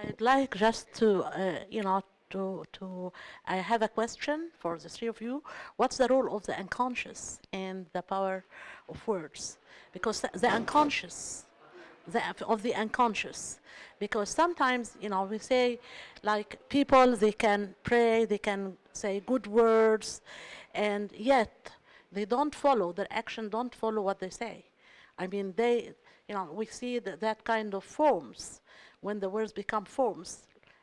I'd like just to, I have a question for the three of you. What's the role of the unconscious in the power of words? Because the unconscious, of the unconscious, because sometimes, we say, like, people, they can pray, they can say good words, and yet they don't follow, their action don't follow what they say. I mean, we see that kind of forms when the words become forms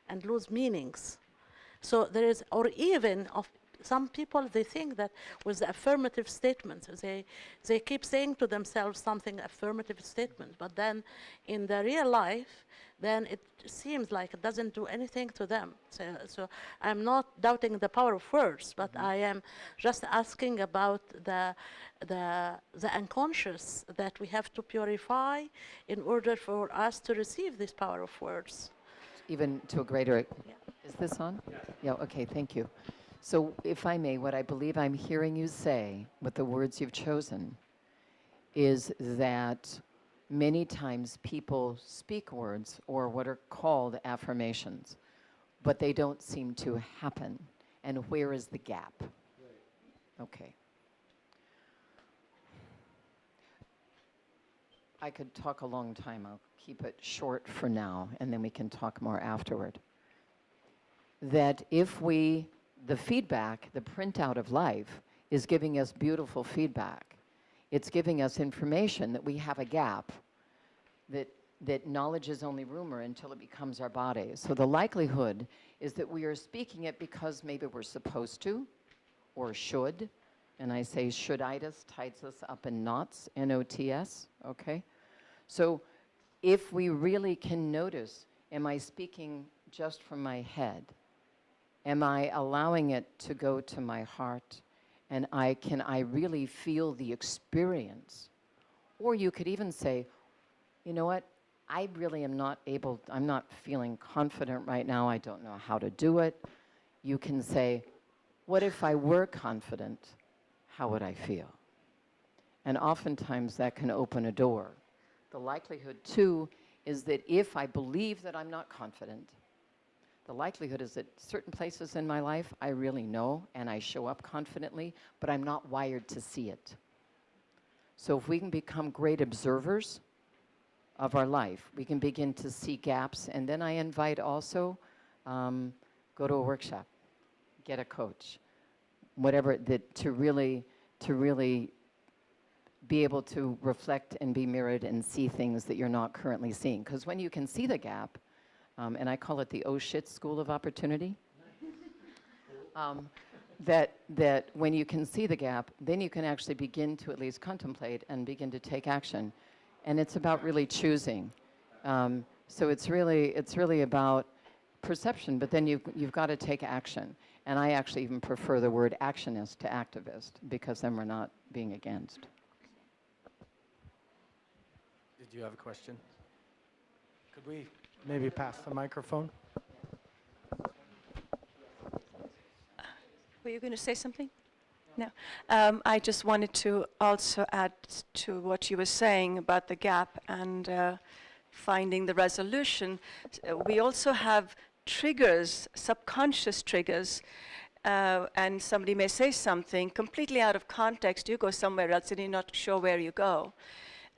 and lose meanings. So there is, or even of some people, they think that with the affirmative statements, they keep saying to themselves something affirmative statement, but then in the real life, then it seems like it doesn't do anything to them. So I'm not doubting the power of words, but I am just asking about the unconscious that we have to purify in order for us to receive this power of words. Even to a greater... Yeah. Is this on? Yeah, okay, thank you. So if I may, what I believe I'm hearing you say with the words you've chosen is that many times people speak words or what are called affirmations, but they don't seem to happen. And where is the gap? Okay. I could talk a long time. I'll keep it short for now, and then we can talk more afterward. That if the feedback, the printout of life, is giving us beautiful feedback. It's giving us information that we have a gap, that knowledge is only rumor until it becomes our body. So the likelihood is that we are speaking it because maybe we're supposed to or should. And I say shoulditis ties us up in knots, N-O-T-S, okay? So if we really can notice, am I speaking just from my head? Am I allowing it to go to my heart? And can I really feel the experience? Or you could even say, you know what? I really am not able, I'm not feeling confident right now. I don't know how to do it. You can say, what if I were confident? How would I feel? And oftentimes that can open a door. The likelihood, too, is that if I believe that I'm not confident, the likelihood is that certain places in my life I really know and I show up confidently, but I'm not wired to see it. So if we can become great observers of our life, we can begin to see gaps. And then I invite also, go to a workshop, get a coach, whatever, to really be able to reflect and be mirrored and see things that you're not currently seeing. Because when you can see the gap, and I call it the oh shit school of opportunity, that when you can see the gap, then you can actually begin to at least contemplate and begin to take action. And it's about really choosing. So it's really about perception, but then you've got to take action. And I actually even prefer the word actionist to activist, because then we're not being against. Did you have a question? Could we maybe pass the microphone? Were you going to say something? No. I just wanted to also add to what you were saying about the gap and finding the resolution. We also have triggers, subconscious triggers, and somebody may say something completely out of context. You go somewhere else and you're not sure where you go.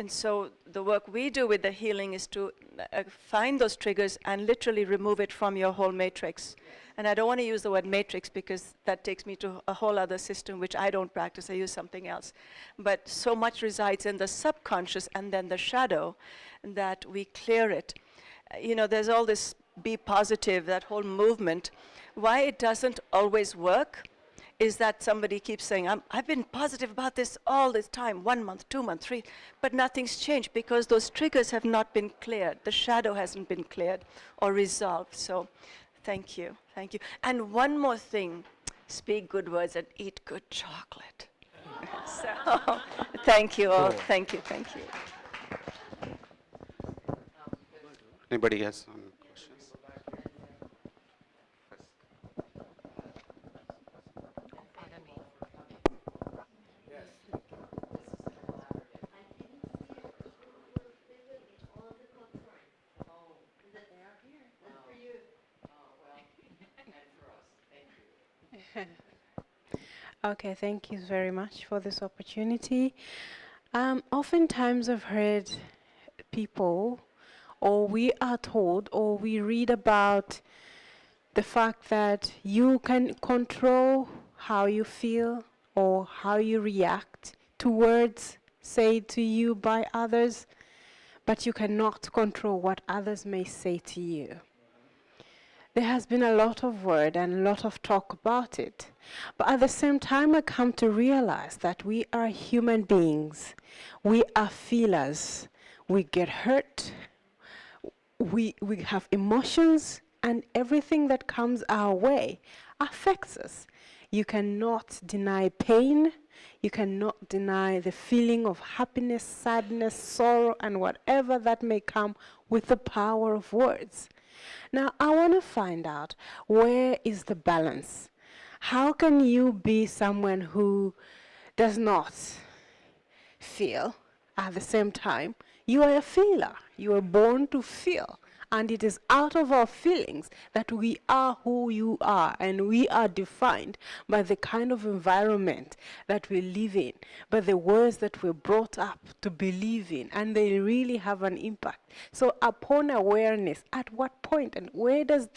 And so the work we do with the healing is to find those triggers and literally remove it from your whole matrix. And I don't want to use the word matrix because that takes me to a whole other system which I don't practice. I use something else. But so much resides in the subconscious and then the shadow that we clear it. There's all this be positive, that whole movement. Why it doesn't always work is that somebody keeps saying, I've been positive about this all this time, 1 month, 2 months, 3, but nothing's changed because those triggers have not been cleared. The shadow hasn't been cleared or resolved. So thank you, thank you. And one more thing, speak good words and eat good chocolate. So thank you all, thank you, thank you. Anybody has some questions? Okay, thank you very much for this opportunity. Oftentimes I've heard people, or we are told, or we read about the fact that you can control how you feel or how you react to words said to you by others, but you cannot control what others may say to you. There has been a lot of word and a lot of talk about it. But at the same time, I come to realize that we are human beings. We are feelers. We get hurt. We have emotions, and everything that comes our way affects us. You cannot deny pain. You cannot deny the feeling of happiness, sadness, sorrow, and whatever that may come with the power of words. Now, I want to find out, where is the balance? How can you be someone who does not feel at the same time? You are a feeler. You are born to feel. And it is out of our feelings that we are who you are, and we are defined by the kind of environment that we live in, by the words that we're brought up to believe in, and they really have an impact. So upon awareness, at what point and where does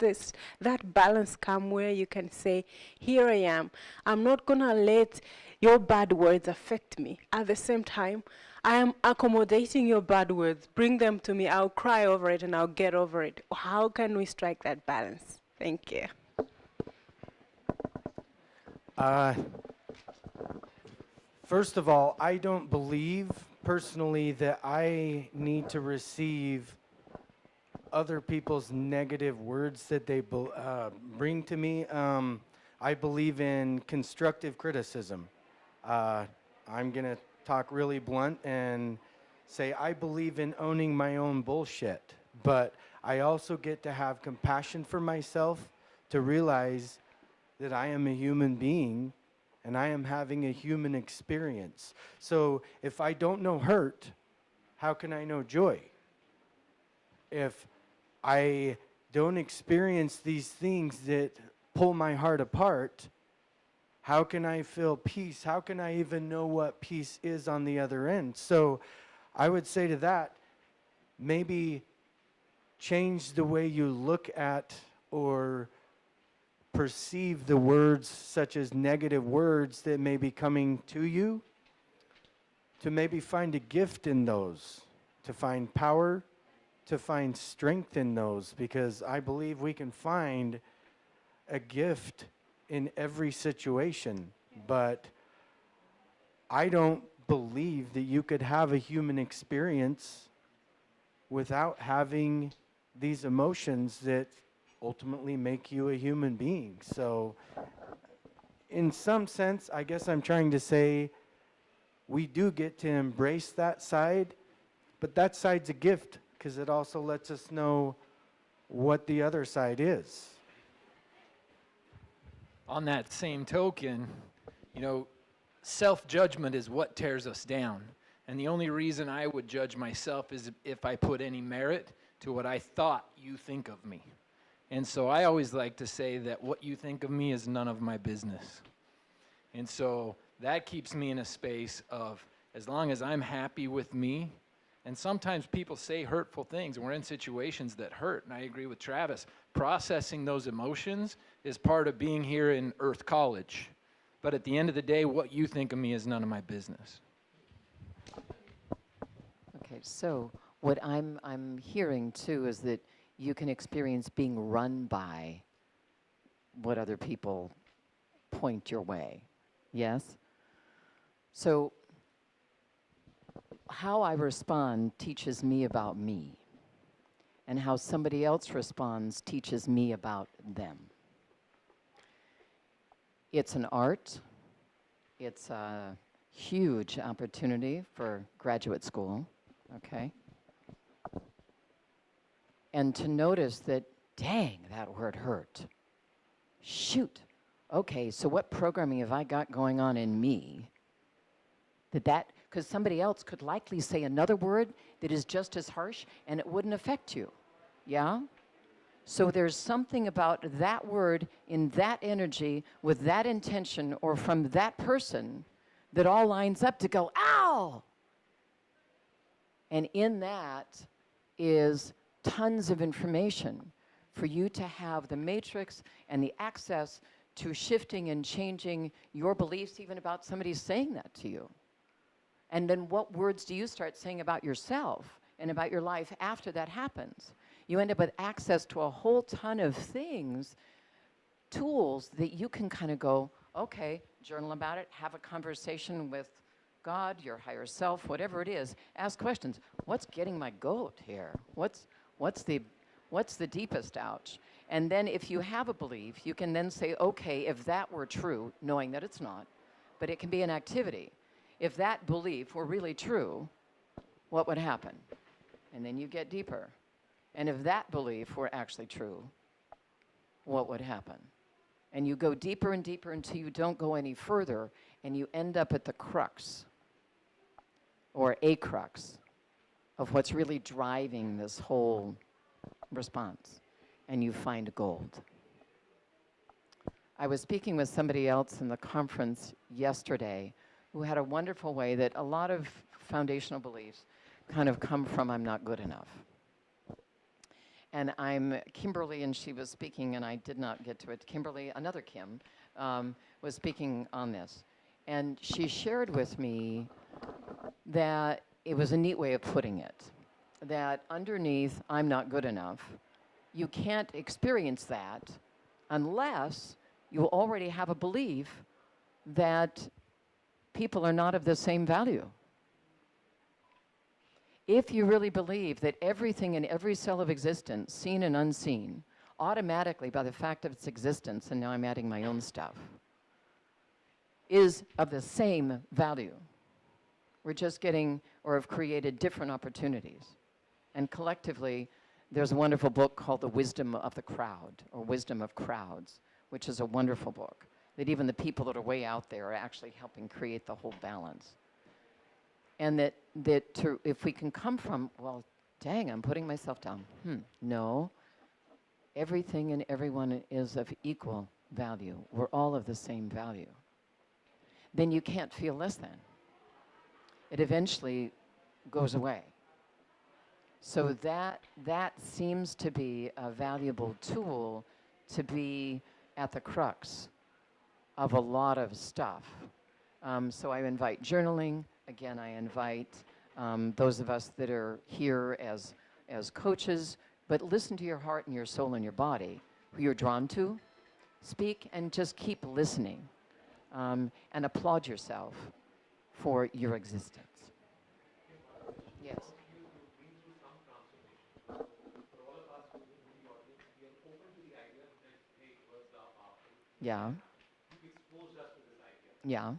that balance come, where you can say, here I am, I'm not gonna let your bad words affect me. At the same time, I am accommodating your bad words. Bring them to me. I'll cry over it and I'll get over it. How can we strike that balance? Thank you. First of all, I don't believe personally that I need to receive other people's negative words that they bring to me. I believe in constructive criticism. I'm going to talk really blunt and say I believe in owning my own bullshit, but I also get to have compassion for myself to realize that I am a human being and I am having a human experience. So if I don't know hurt, how can I know joy? If I don't experience these things that pull my heart apart, how can I feel peace? How can I even know what peace is on the other end? So I would say to that, maybe change the way you look at or perceive the words, such as negative words that may be coming to you, to maybe find a gift in those, to find power, to find strength in those, because I believe we can find a gift in every situation. But I don't believe that you could have a human experience without having these emotions that ultimately make you a human being. So in some sense, I guess I'm trying to say we do get to embrace that side, but that side's a gift because it also lets us know what the other side is. On that same token, self-judgment is what tears us down. And the only reason I would judge myself is if I put any merit to what I thought you think of me. And so I always like to say that what you think of me is none of my business. And so that keeps me in a space of, as long as I'm happy with me, and sometimes people say hurtful things, and we're in situations that hurt, and I agree with Travis. Processing those emotions is part of being here in Earth College. But at the end of the day, what you think of me is none of my business. Okay, so what I'm hearing too is that you can experience being run by what other people point your way. Yes? So how I respond teaches me about me, and how somebody else responds teaches me about them. It's an art. It's a huge opportunity for graduate school, okay? And to notice that, dang, that word hurt. Shoot. Okay, so what programming have I got going on in me because somebody else could likely say another word that is just as harsh and it wouldn't affect you. Yeah? So there's something about that word in that energy with that intention or from that person that all lines up to go, ow! And in that is tons of information for you to have the matrix and the access to shifting and changing your beliefs even about somebody saying that to you. And then what words do you start saying about yourself and about your life after that happens? You end up with access to a whole ton of things, tools that you can kind of go, okay, journal about it, have a conversation with God, your higher self, whatever it is. Ask questions. What's getting my goat here? What's the deepest ouch? And then if you have a belief, you can then say, okay, if that were true, knowing that it's not, but it can be an activity. If that belief were really true, what would happen? And then you get deeper. And if that belief were actually true, what would happen? And you go deeper and deeper until you don't go any further, and you end up at the crux, or a crux, of what's really driving this whole response. And you find gold. I was speaking with somebody else in the conference yesterday who had a wonderful way that a lot of foundational beliefs kind of come from I'm not good enough. And I'm Kimberly, and she was speaking, and I did not get to it. Kimberly, another Kim, was speaking on this. And she shared with me that it was a neat way of putting it, that underneath I'm not good enough, you can't experience that unless you already have a belief that people are not of the same value. If you really believe that everything in every cell of existence, seen and unseen, automatically by the fact of its existence, and now I'm adding my own stuff, is of the same value. We're just getting, or have created different opportunities. And collectively, there's a wonderful book called The Wisdom of the Crowd, or Wisdom of Crowds, which is a wonderful book, that even the people that are way out there are actually helping create the whole balance. And that if we can come from, well, dang, I'm putting myself down. No, everything and everyone is of equal value. We're all of the same value. Then you can't feel less than. It eventually goes away. So that seems to be a valuable tool to be at the crux of a lot of stuff. So I invite journaling. Again, I invite those of us that are here as coaches, but listen to your heart and your soul and your body, who you're drawn to. Speak and just keep listening, and applaud yourself for your existence. Yes. Yeah. Yeah.